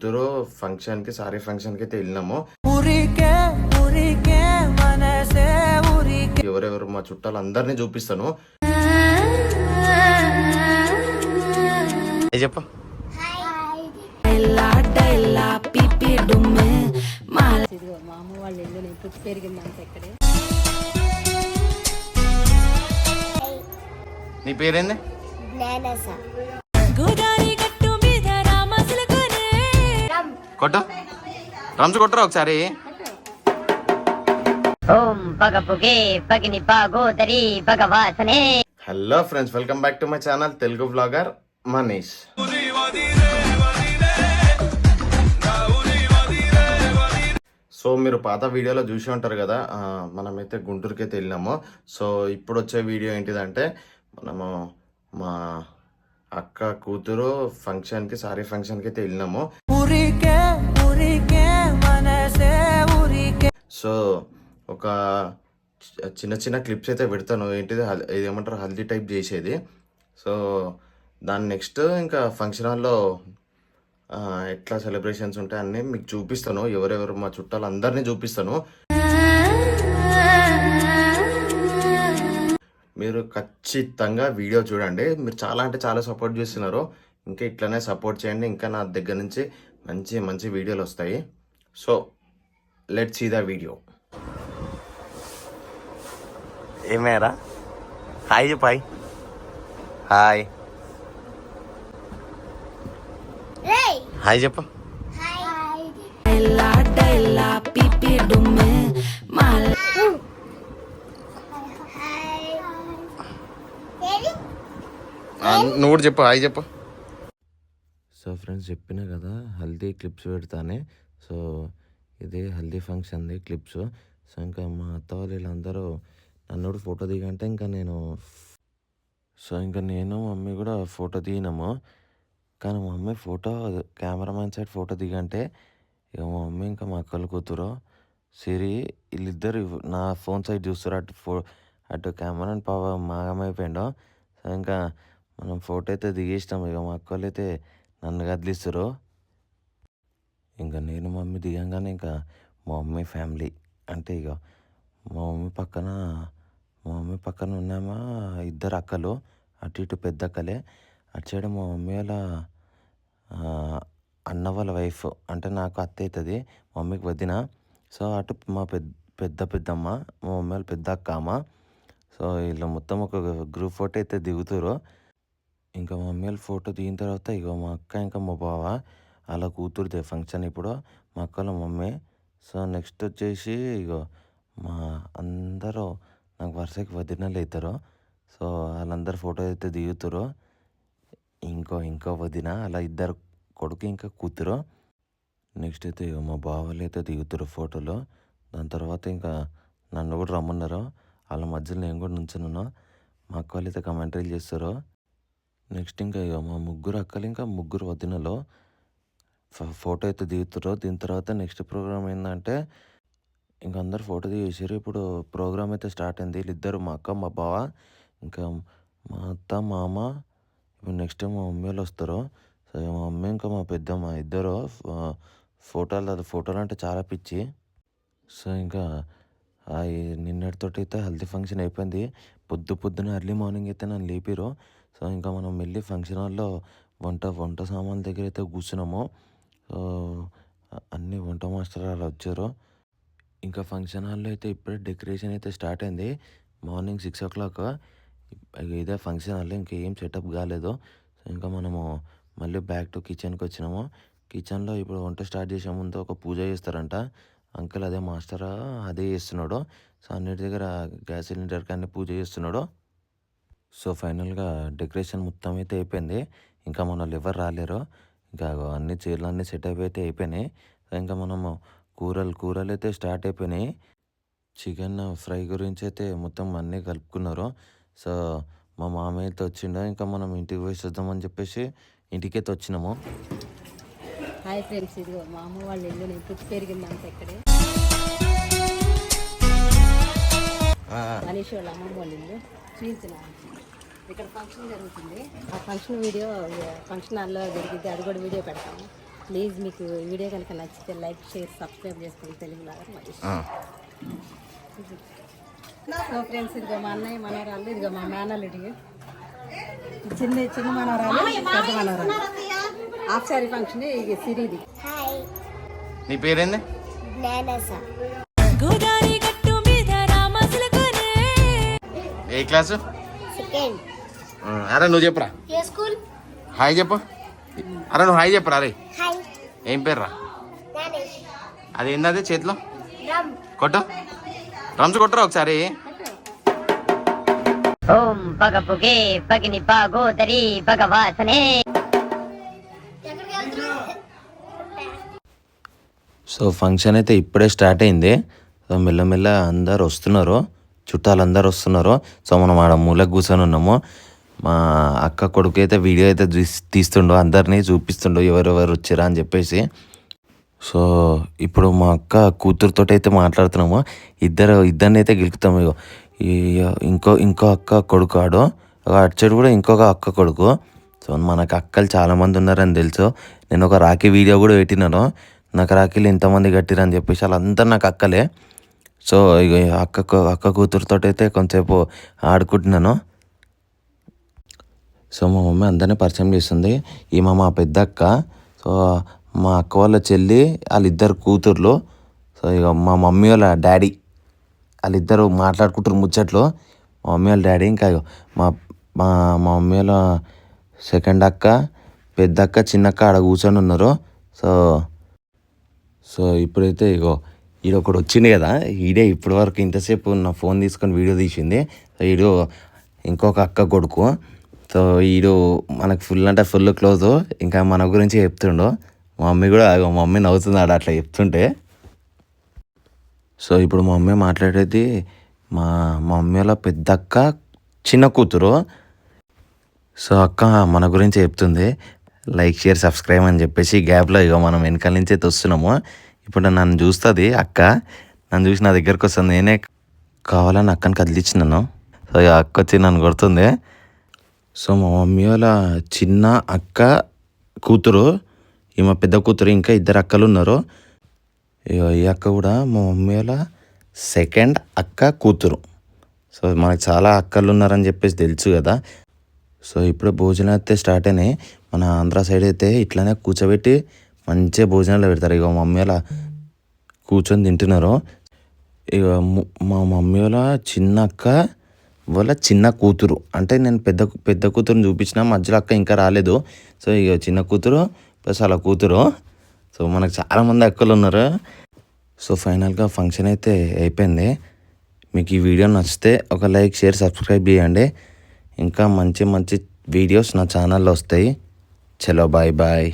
ఇద్దరు ఫంక్షన్ కి sorry function కి అయితే వెళ్ళినాము. ఎవరెవరు మా చుట్టాలు అందరినీ చూపిస్తాను. చెప్ప మా అమ్మ వాళ్ళ ఇల్లు నేను పుట్టి పెరిగిందంత ఇక్కడే. నీ పేరేంది? కొట్టు డ్రమ్స్ కొట్టరా ఒకసారి. Hello friends, welcome back to my channel Telugu vlogger Manish. So మీరు పాత వీడియోలో చూసి ఉంటారు కదా, మనమైతే గుంటూరుకి అయితే వెళ్ళినాము. సో ఇప్పుడు వచ్చే వీడియో ఏంటిదంటే, మనము మా అక్క కూతురు ఫంక్షన్కి సారీ ఫంక్షన్కి అయితే వెళ్ళినాము. సో ఒక చిన్న చిన్న క్లిప్స్ అయితే పెడతాను. ఏంటిది ఇదేమంటారు, హల్దీ టైప్ చేసేది. సో దాని నెక్స్ట్ ఇంకా ఫంక్షన్ హాల్లో ఎట్లా సెలబ్రేషన్స్ ఉంటాయి అన్నీ మీకు చూపిస్తాను. ఎవరెవరు మా చుట్టాలు అందరినీ చూపిస్తాను. మీరు ఖచ్చితంగా వీడియో చూడండి. మీరు చాలా అంటే చాలా సపోర్ట్ చేస్తున్నారు. ఇంకా ఇట్లనే సపోర్ట్ చేయండి. ఇంకా నా దగ్గర నుంచి మంచి మంచి వీడియోలు వస్తాయి. So let's see the video. ఏమేరా హాయ్ చెప్పాయి. హాయ్ హాయ్ చెప్ప. నువ్వు కూడా చెప్పు, హాయ్ చెప్పు. సో ఫ్రెండ్స్, చెప్పినా కదా హల్దీ క్లిప్స్ పెడతానే. సో ఇది హల్దీ ఫంక్షన్ది క్లిప్స్. సో ఇంకా మా అత్త వాళ్ళు వీళ్ళందరూ నన్ను ఫోటో దిగంటే ఇంకా నేను మమ్మీ కూడా ఫోటో దిగినాము. కానీ మా mummy photo cameraman side photo దిగంటే ఇక మా మమ్మీ ఇంకా మా అక్కలు కూతురు సిరి వీళ్ళిద్దరు నా ఫోన్ సైడ్ చూస్తారు. అటు కెమెరాని మాగమైపోయిండు. సో ఇంకా మనం ఫోటో అయితే దిగేసినాం. ఇక మా అక్కలు అయితే నన్ను కదిలిస్తారు. ఇంకా నేను మమ్మీ దిగంగానే ఇంకా మా మమ్మీ ఫ్యామిలీ అంటే ఇక మా మమ్మీ పక్కన ఉన్నామా ఇద్దరు అక్కలు, అటు ఇటు పెద్ద అక్కలే. అటు సైడ్ మా మమ్మీ వాళ్ళ అన్న వాళ్ళ వైఫ్ అంటే నాకు అత్త అవుతుంది, మమ్మీకి వదిన. సో అటు మా పెద్దమ్మ, మా మమ్మీ వాళ్ళ పెద్ద అక్క అమ్మ. సో వీళ్ళు మొత్తం ఒక గ్రూప్ ఫోటో అయితే దిగుతారు. ఇంకా మా మమ్మీ వాళ్ళ ఫోటో దిగిన తర్వాత ఇక మా అక్క ఇంకా మా బావ అలా కూతురుదే ఫంక్షన్ ఇప్పుడు మా అక్కల మమ్మీ. సో నెక్స్ట్ వచ్చేసి ఇక మా అందరూ నాకు వరుసకి వదినలు అవుతారు. సో వాళ్ళందరూ ఫోటో అయితే దిగుతారు. ఇంకో వదిన అలా ఇద్దరు కొడుకు ఇంకా కూతురు. నెక్స్ట్ అయితే మా బావలు అయితే దిగుతారు ఫోటోలో. దాని తర్వాత ఇంకా నన్ను కూడా రమ్మన్నారు. వాళ్ళ మధ్యలో నేను కూడా నుంచున్నాను. మా అక్క వాళ్ళు అయితే కమెంటరీలు చేస్తారు. నెక్స్ట్ ఇంకా మా ముగ్గురు అక్కలు ఇంకా ముగ్గురు వదినలు ఫోటో అయితే దిగుతారు. దీని తర్వాత నెక్స్ట్ ప్రోగ్రామ్ ఏంటంటే ఇంకా అందరు ఫోటో దిగేసారు. ఇప్పుడు ప్రోగ్రామ్ అయితే స్టార్ట్ అయింది. వీళ్ళిద్దరు మా అక్క మా బావ ఇంకా మా అత్త మామ. ఇప్పుడు నెక్స్ట్ మా మమ్మీ వాళ్ళు వస్తారు. సో మా మమ్మీ ఇంకా మా పెద్దమ్మ ఇద్దరు ఫోటోలు అంటే చాలా పిచ్చి. సో ఇంకా నిన్నటితోటి అయితే హల్దీ ఫంక్షన్ అయిపోయింది. పొద్దున ఎర్లీ మార్నింగ్ అయితే నన్ను లేపారు. సో ఇంకా మనం వెళ్ళి ఫంక్షన్ హాల్లో వంట సామాన్ల దగ్గర అయితే కూర్చున్నాము. సో అన్ని వంట మాస్టర్ వాళ్ళు వచ్చారు. ఇంకా ఫంక్షన్ హాల్లో అయితే ఇప్పుడే డెకరేషన్ అయితే స్టార్ట్ అయింది. మార్నింగ్ 6 o'clock ఇదే ఫంక్షన్ హాల్లో ఇంకేం సెటప్ కాలేదు. సో ఇంకా మనము మళ్ళీ బ్యాక్ టు కిచెన్కి వచ్చినాము. కిచెన్లో ఇప్పుడు వంట స్టార్ట్ చేసే ముందు ఒక పూజ చేస్తారంట. అంకుల్ అదే మాస్టర్ అదే చేస్తున్నాడు. సో అన్నిటి దగ్గర గ్యాస్ సిలిండర్కి అన్ని పూజ చేస్తున్నాడు. సో ఫైనల్గా డెకరేషన్ మొత్తం అయితే అయిపోయింది. ఇంకా మన వాళ్ళు ఎవరు రాలేరు. ఇంకా అన్ని చీరలు అన్నీ సెటప్ అయితే అయిపోయినాయి. ఇంకా మనము కూరలు అయితే స్టార్ట్ అయిపోయినాయి. చికెన్ ఫ్రై గురించి అయితే మొత్తం అన్నీ కలుపుకున్నారు. సో మా మామయ్య అయితే వచ్చిండు. ఇంకా మనం ఇంటికి పోయి చూద్దామని చెప్పేసి ఇంటికైతే వచ్చినాము. హాయ్ ఫ్రెండ్స్, ఇదిగో మా అమ్మ వాళ్ళ ఇల్లు నేను పుట్టి పెరిగిందంత ఇక్కడే. మనీష్ వాళ్ళ అమ్మమ్మ వాళ్ళ ఇల్లు చూపించిన. ఇక్కడ ఫంక్షన్ జరుగుతుంది. ఆ ఫంక్షన్ వీడియో ఫంక్షన్ హాల్లో జరిగింది. అది కూడా వీడియో పెడతాము. ప్లీజ్ మీకు వీడియో కనుక నచ్చితే లైక్ షేర్ సబ్స్క్రైబ్ చేసుకోండి తెలుగు లాగా మరి. సో ఫ్రెండ్స్ ఇదిగో మా అన్నయ్య మనవరాలు, ఇదిగో మా మేనల్లుడి చిన్న మనవరాలు, పెద్ద మనవరాలు. హాఫ్ సారీ ఫంక్షన్ ఇది సిరిది. నీ పేరేంది? ఏ క్లాసు? అరే నువ్వు చెప్పురా. హాయ్ చెప్పు. అరే నువ్వు హాయ్ చెప్పురా. అరే ఏం పేరు రా? అది ఏంది చేతిలో కొట్టు, డ్రమ్స్ కొట్టరా ఒకసారి. ఓం పగపుగే పగిని పాగోదరి భగవాసనే. సో ఫంక్షన్ అయితే ఇప్పుడే స్టార్ట్ అయింది. సో మెల్లమెల్ల అందరు వస్తున్నారు, చుట్టాలు అందరు వస్తున్నారు. సో మనం ఆడ మూలకు కూర్చొని ఉన్నాము. మా అక్క కొడుకు అయితే వీడియో అయితే తీస్తుండో, అందరినీ చూపిస్తుండో ఎవరెవరు వచ్చారా అని చెప్పేసి. సో ఇప్పుడు మా అక్క కూతురుతో అయితే మాట్లాడుతున్నాము. ఇద్దరిని అయితే గెలుకుతాము. ఇంకో అక్క కొడుకు అటు సైడ్ కూడా ఇంకొక అక్క కొడుకు. సో మనకు అక్కలు చాలామంది ఉన్నారని తెలుసు. నేను ఒక రాఖీ వీడియో కూడా పెట్టినాను. నాకు రాఖీలు ఇంతమంది కట్టిరని చెప్పేసి వాళ్ళందరూ నాకు అక్కలే. సో ఇక అక్క కూతురుతో అయితే కొంచెంసేపు ఆడుకుంటున్నాను. సో మా మమ్మీ అందరినీ పరిచయం చేస్తుంది. ఈమె మా పెద్ద అక్క. సో మా అక్క వాళ్ళ చెల్లి వాళ్ళిద్దరు కూతుర్లు. సో ఇక మా మమ్మీ వాళ్ళ డాడీ వాళ్ళిద్దరు మాట్లాడుకుంటారు ముచ్చట్లు. మా మమ్మీ వాళ్ళ డాడీ ఇంకా మా మా మమ్మీ వాళ్ళ సెకండ్ అక్క, పెద్ద అక్క, చిన్న అక్క ఆడ కూర్చొని ఉన్నారు. సో ఇప్పుడైతే ఈడొకడు వచ్చింది కదా, ఈడే ఇప్పటి వరకు ఇంతసేపు నా ఫోన్ తీసుకొని వీడియో తీసింది. సో ఈడు ఇంకొక అక్క కొడుకు. సో ఈడు మనకు ఫుల్ అంటే ఫుల్ క్లోజు. ఇంకా మన గురించి చెప్తుండు. మా మమ్మీ కూడా మా మమ్మీ నవ్వుతున్నాడు అట్లా చెప్తుంటే. సో ఇప్పుడు మా మమ్మీ మాట్లాడేది మా మమ్మీ వాళ్ళ పెద్ద అక్క చిన్న కూతురు. సో అక్క మన గురించి చెప్తుంది. లైక్ షేర్ సబ్స్క్రైబ్ అని చెప్పేసి గ్యాప్లో మనం వెనకాల నుంచి అయితే వస్తున్నాము. ఇప్పుడు నన్ను చూస్తుంది అక్క. నన్ను చూసి నా దగ్గరకు వస్తుంది. నేనే కావాలని అక్కని కదిలిచ్చినాను. సో అక్క వచ్చి నన్ను కొడుతుంది. సో మా మమ్మీ వాళ్ళ చిన్న అక్క కూతురు, ఈమె పెద్ద కూతురు, ఇంకా ఇద్దరు అక్కలు ఉన్నారు. ఈ అక్క కూడా మా మమ్మీ వాళ్ళ సెకండ్ అక్క కూతురు. సో మనకు చాలా అక్కలు ఉన్నారని చెప్పేసి తెలుసు కదా. సో ఇప్పుడు భోజనం అయితే స్టార్ట్ అయినాయి. మన ఆంధ్ర సైడ్ అయితే ఇట్లానే కూర్చోబెట్టి మంచిగా భోజనాలు పెడతారు. ఇక మమ్మీ వాళ్ళ కూర్చొని తింటున్నారు. ఇక మా మమ్మీ వాళ్ళ చిన్న అక్క వాళ్ళ చిన్న కూతురు, అంటే నేను పెద్ద కూతురుని చూపించిన, మధ్యలో అక్క ఇంకా రాలేదు. సో ఇక చిన్న కూతురు ప్లస్ వాళ్ళ కూతురు. సో మనకు చాలామంది అక్కలు ఉన్నారు. సో ఫైనల్గా ఫంక్షన్ అయితే అయిపోయింది. మీకు ఈ వీడియో నచ్చితే ఒక లైక్ షేర్ సబ్స్క్రైబ్ చేయండి. ఇంకా మంచి మంచి వీడియోస్ నా ఛానల్లో వస్తాయి. చలో బాయ్ బాయ్.